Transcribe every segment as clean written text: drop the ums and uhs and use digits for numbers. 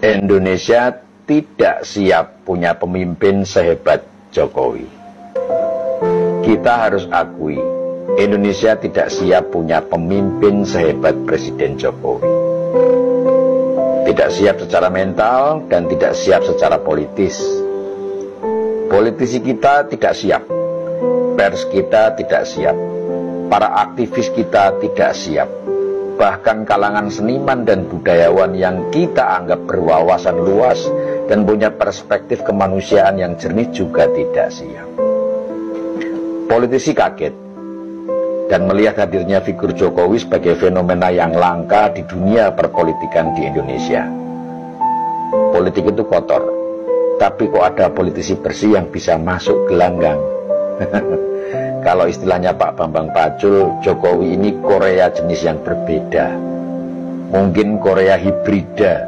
Indonesia tidak siap punya pemimpin sehebat Jokowi. Kita harus akui, Indonesia tidak siap punya pemimpin sehebat Presiden Jokowi. Tidak siap secara mental dan tidak siap secara politis. Politisi kita tidak siap, pers kita tidak siap, para aktivis kita tidak siap. Bahkan kalangan seniman dan budayawan yang kita anggap berwawasan luas dan punya perspektif kemanusiaan yang jernih juga tidak siap. Politisi kaget dan melihat hadirnya figur Jokowi sebagai fenomena yang langka di dunia perpolitikan di Indonesia. Politik itu kotor, tapi kok ada politisi bersih yang bisa masuk gelanggang. Kalau istilahnya Pak Bambang Pacul, Jokowi ini Korea jenis yang berbeda. Mungkin Korea hibrida.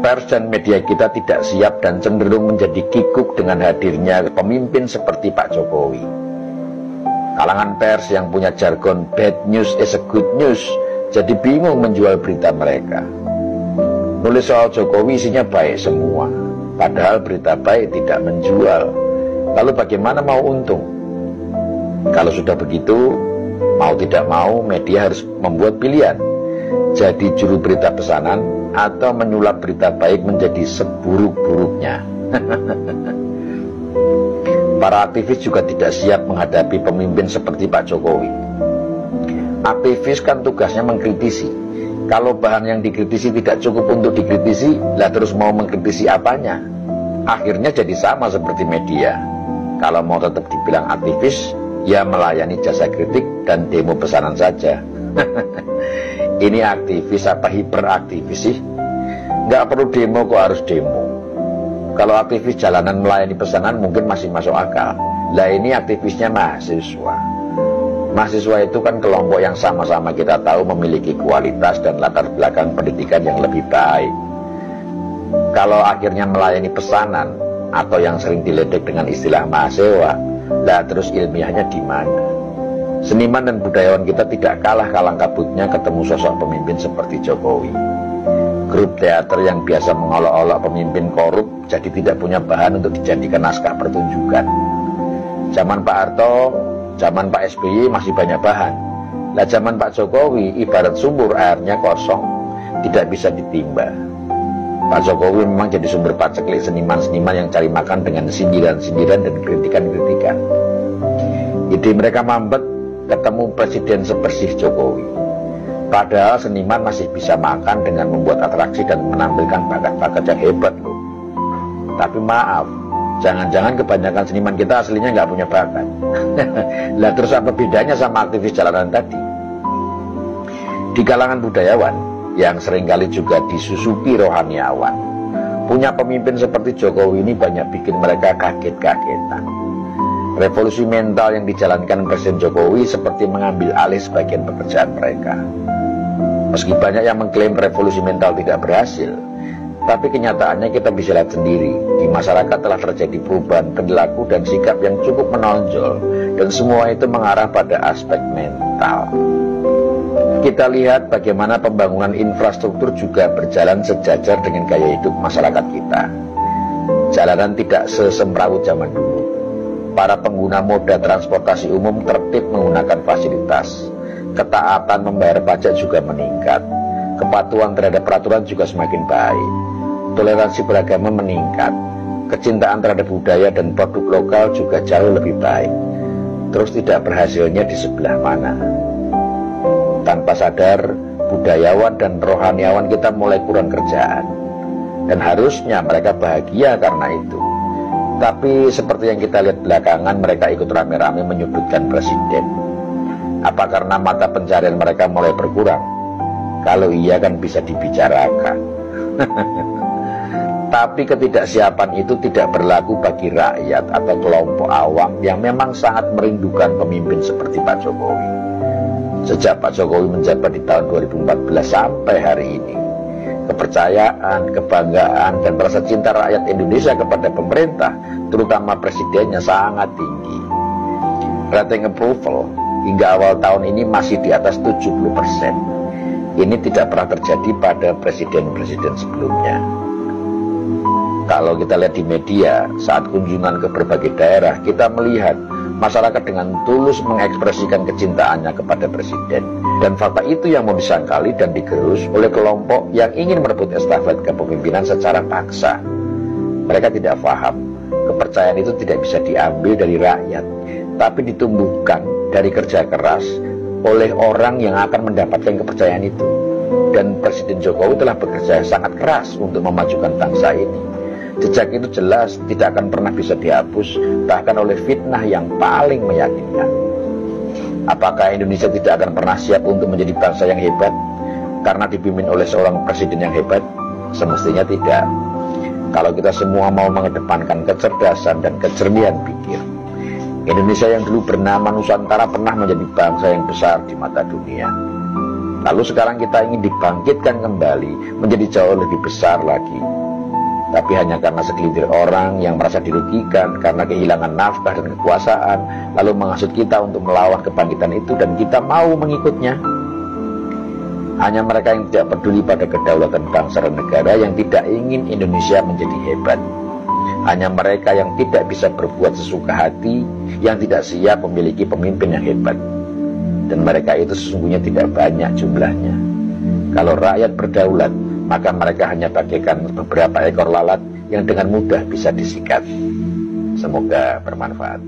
Pers dan media kita tidak siap dan cenderung menjadi kikuk dengan hadirnya pemimpin seperti Pak Jokowi. Kalangan pers yang punya jargon bad news is a good news jadi bingung menjual berita mereka. Nulis soal Jokowi isinya baik semua, padahal berita baik tidak menjual. Lalu bagaimana mau untung? Kalau sudah begitu, mau tidak mau media harus membuat pilihan. Jadi juru berita pesanan atau menyulap berita baik menjadi seburuk-buruknya. Para aktivis juga tidak siap menghadapi pemimpin seperti Pak Jokowi. Aktivis kan tugasnya mengkritisi. Kalau bahan yang dikritisi tidak cukup untuk dikritisi, lah terus mau mengkritisi apanya? Akhirnya jadi sama seperti media. Kalau mau tetap dibilang aktivis, ya melayani jasa kritik dan demo pesanan saja. Ini aktivis apa hiperaktivis sih? Nggak perlu demo kok harus demo. Kalau aktivis jalanan melayani pesanan mungkin masih masuk akal. Lah ini aktivisnya mahasiswa. Mahasiswa itu kan kelompok yang sama-sama kita tahu memiliki kualitas dan latar belakang pendidikan yang lebih baik. Kalau akhirnya melayani pesanan atau yang sering diledek dengan istilah mahasiswa, lah terus ilmiahnya di mana? Seniman dan budayawan kita tidak kalah kalang kabutnya ketemu sosok pemimpin seperti Jokowi. Grup teater yang biasa mengolok-olok pemimpin korup jadi tidak punya bahan untuk dijadikan naskah pertunjukan. Zaman Pak Harto, zaman Pak SBY masih banyak bahan. Lah zaman Pak Jokowi ibarat sumur airnya kosong, tidak bisa ditimba. Pak Jokowi memang jadi sumber paceklik seniman-seniman yang cari makan dengan sindiran-sindiran dan kritikan-kritikan. Ide mereka mampet ketemu presiden sebersih Jokowi. Padahal seniman masih bisa makan dengan membuat atraksi dan menampilkan bakat-bakat yang hebat loh. Tapi maaf, jangan-jangan kebanyakan seniman kita aslinya nggak punya bakat. Lah terus apa bedanya sama aktivis jalanan tadi? Di kalangan budayawan yang seringkali juga disusupi rohaniawan, punya pemimpin seperti Jokowi ini banyak bikin mereka kaget-kagetan. Revolusi mental yang dijalankan Presiden Jokowi seperti mengambil alih sebagian pekerjaan mereka. Meski banyak yang mengklaim revolusi mental tidak berhasil, tapi kenyataannya kita bisa lihat sendiri, di masyarakat telah terjadi perubahan perilaku dan sikap yang cukup menonjol, dan semua itu mengarah pada aspek mental. Kita lihat bagaimana pembangunan infrastruktur juga berjalan sejajar dengan gaya hidup masyarakat kita. Jalanan tidak sesemrawut zaman dulu. Para pengguna moda transportasi umum tertib menggunakan fasilitas. Ketaatan membayar pajak juga meningkat. Kepatuhan terhadap peraturan juga semakin baik. Toleransi beragama meningkat. Kecintaan terhadap budaya dan produk lokal juga jauh lebih baik. Terus tidak berhasilnya di sebelah mana? Tanpa sadar, budayawan dan rohaniawan kita mulai kurang kerjaan. Dan harusnya mereka bahagia karena itu. Tapi seperti yang kita lihat belakangan, mereka ikut rame-rame menyudutkan presiden. Apa karena mata pencarian mereka mulai berkurang? Kalau iya kan bisa dibicarakan. Tapi ketidaksiapan itu tidak berlaku bagi rakyat atau kelompok awam yang memang sangat merindukan pemimpin seperti Pak Jokowi. Sejak Pak Jokowi menjabat di tahun 2014 sampai hari ini, kepercayaan, kebanggaan, dan rasa cinta rakyat Indonesia kepada pemerintah, terutama presidennya, sangat tinggi. Rating approval hingga awal tahun ini masih di atas 70%. Ini tidak pernah terjadi pada presiden-presiden sebelumnya. Kalau kita lihat di media, saat kunjungan ke berbagai daerah, kita melihat masyarakat dengan tulus mengekspresikan kecintaannya kepada presiden. Dan fakta itu yang mau disangkali dan digerus oleh kelompok yang ingin merebut estafet kepemimpinan secara paksa. Mereka tidak paham, kepercayaan itu tidak bisa diambil dari rakyat, tapi ditumbuhkan dari kerja keras oleh orang yang akan mendapatkan kepercayaan itu. Dan Presiden Jokowi telah bekerja sangat keras untuk memajukan bangsa ini. Jejak itu jelas tidak akan pernah bisa dihapus, bahkan oleh fitnah yang paling meyakinkan. Apakah Indonesia tidak akan pernah siap untuk menjadi bangsa yang hebat karena dipimpin oleh seorang presiden yang hebat? Semestinya tidak. Kalau kita semua mau mengedepankan kecerdasan dan kejernihan pikir, Indonesia yang dulu bernama Nusantara pernah menjadi bangsa yang besar di mata dunia. Lalu sekarang kita ingin dibangkitkan kembali menjadi jauh lebih besar lagi. Tapi hanya karena segelintir orang yang merasa dirugikan karena kehilangan nafkah dan kekuasaan, lalu menghasut kita untuk melawan kebangkitan itu dan kita mau mengikutnya. Hanya mereka yang tidak peduli pada kedaulatan bangsa dan negara yang tidak ingin Indonesia menjadi hebat. Hanya mereka yang tidak bisa berbuat sesuka hati, yang tidak siap memiliki pemimpin yang hebat. Dan mereka itu sesungguhnya tidak banyak jumlahnya. Kalau rakyat berdaulat, maka mereka hanya bagaikan beberapa ekor lalat yang dengan mudah bisa disikat. Semoga bermanfaat.